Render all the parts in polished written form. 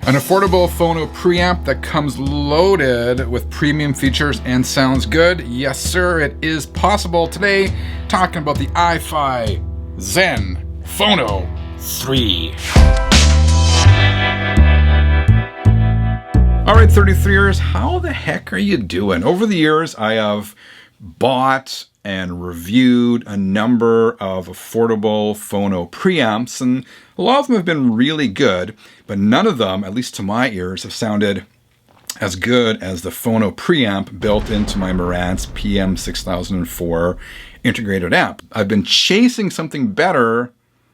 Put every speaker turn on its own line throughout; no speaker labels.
An affordable phono preamp that comes loaded with premium features and sounds good. Yes, sir, it is possible. Today, talking about the iFi Zen Phono 3. All right, 33ers, how the heck are you doing? Over the years, I have bought and reviewed a number of affordable phono preamps, and a lot of them have been really good, but none of them, at least to my ears, have sounded as good as the phono preamp built into my Marantz PM6004 integrated amp. I've been chasing something better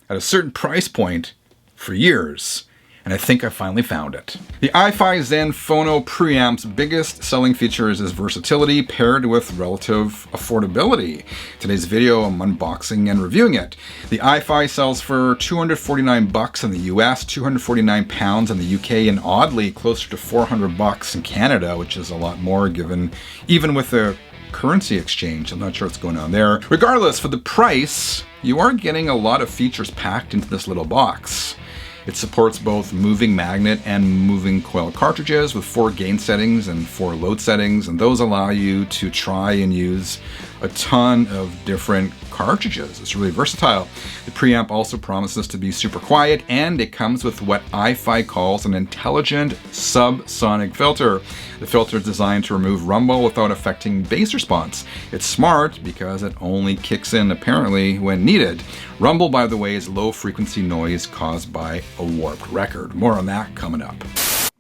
at a certain price point for years, and I think I finally found it. The iFi Zen Phono preamp's biggest selling feature is its versatility paired with relative affordability. Today's video, I'm unboxing and reviewing it. The iFi sells for $249 in the US, £249 in the UK, and oddly closer to $400 in Canada, which is a lot more given even with the currency exchange. I'm not sure what's going on there. Regardless, for the price, you are getting a lot of features packed into this little box. It supports both moving magnet and moving coil cartridges with 4 gain settings and 4 load settings, and those allow you to try and use a ton of different cartridges. It's really versatile. The preamp also promises to be super quiet, and it comes with what iFi calls an intelligent subsonic filter. The filter is designed to remove rumble without affecting bass response. It's smart because it only kicks in apparently when needed. Rumble, by the way, is low frequency noise caused by a warped record. More on that coming up.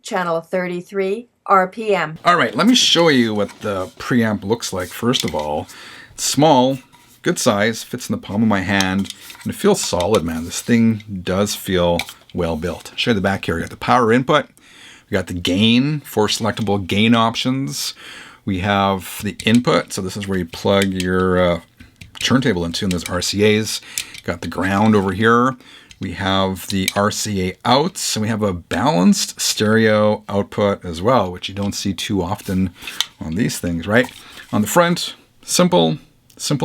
Channel 33 RPM.
All right, let me show you what the preamp looks like. First of all, it's small, good size, fits in the palm of my hand, and it feels solid, man. This thing does feel well built. I'll show you the back here. We got the power input, we got the gain, 4 selectable gain options. We have the input, so this is where you plug your turntable into, and there's RCAs. Got the ground over here. We have the RCA outs, and we have a balanced stereo output as well, which you don't see too often on these things, right? On the front, simple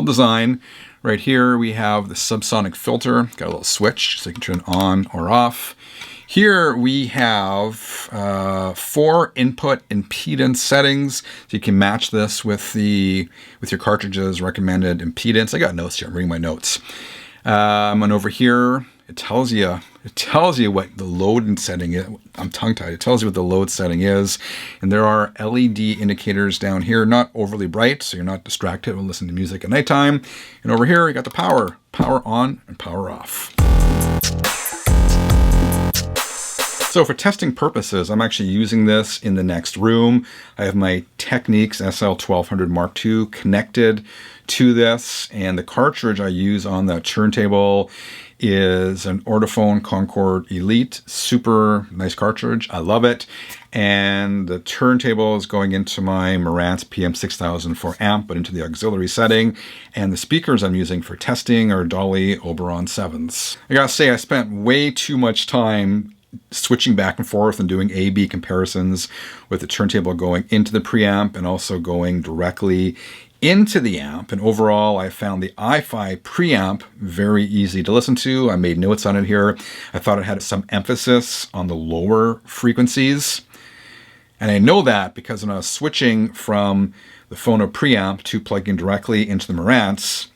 design. Right here we have the subsonic filter. Got a little switch so you can turn it on or off. Here we have 4 input impedance settings, so you can match this with your cartridge's recommended impedance. I got notes here. I'm reading my notes. And over here, it tells you what the load setting is. I'm tongue-tied. It tells you what the load setting is. And there are LED indicators down here, not overly bright, so you're not distracted when listening to music at nighttime. And over here, you got the power on and power off. So for testing purposes, I'm actually using this in the next room. I have my Technics SL1200 Mark II connected to this, and the cartridge I use on the turntable is an Ortophone Concord Elite. Super nice cartridge. I love it. And the turntable is going into my Marantz PM6004 amp, but into the auxiliary setting. And the speakers I'm using for testing are Dolly Oberon 7s. I gotta say, I spent way too much time switching back and forth and doing A/B comparisons with the turntable going into the preamp and also going directly into the amp. And overall, I found the iFi preamp very easy to listen to. I made notes on it here. I thought it had some emphasis on the lower frequencies. And I know that because when I was switching from the phono preamp to plugging directly into the Marantz,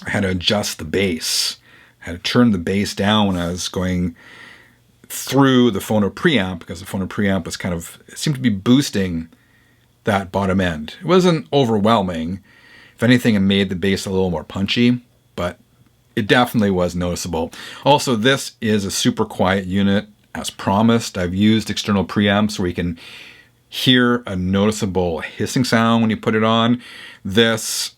I had to adjust the bass. I had to turn the bass down when I was going through the phono preamp, because the phono preamp was it seemed to be boosting that bottom end. It wasn't overwhelming. If anything, it made the bass a little more punchy, but it definitely was noticeable. Also, this is a super quiet unit as promised. I've used external preamps where you can hear a noticeable hissing sound when you put it on. This,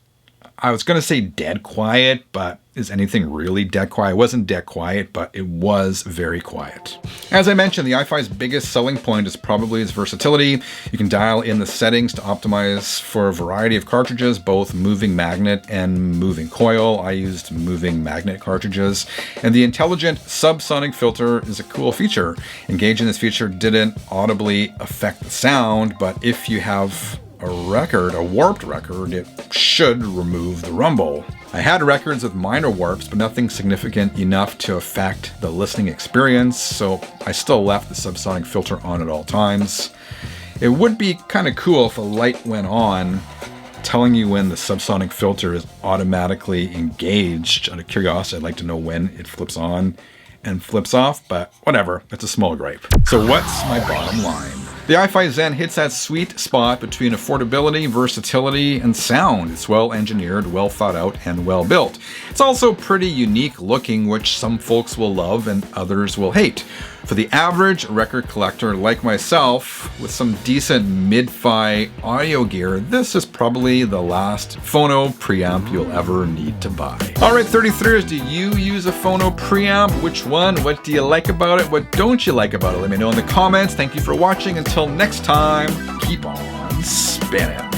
I was going to say dead quiet, but is anything really dead quiet? It wasn't dead quiet, but it was very quiet. As I mentioned, the iFi's biggest selling point is probably its versatility. You can dial in the settings to optimize for a variety of cartridges, both moving magnet and moving coil. I used moving magnet cartridges. And the intelligent subsonic filter is a cool feature. Engaging this feature didn't audibly affect the sound, but if you have a warped record, it should remove the rumble. I had records with minor warps, but nothing significant enough to affect the listening experience, so I still left the subsonic filter on at all times. It would be kind of cool if a light went on telling you when the subsonic filter is automatically engaged. Out of curiosity, I'd like to know when it flips on and flips off, but whatever, it's a small gripe. So what's my bottom line? The iFi Zen hits that sweet spot between affordability, versatility, and sound. It's well engineered, well thought out, and well built. It's also pretty unique looking, which some folks will love and others will hate. For the average record collector like myself, with some decent mid-fi audio gear, this is probably the last phono preamp you'll ever need to buy. Alright, 33ers, do you use a phono preamp? Which one? What do you like about it? What don't you like about it? Let me know in the comments. Thank you for watching. Until next time, keep on spinning.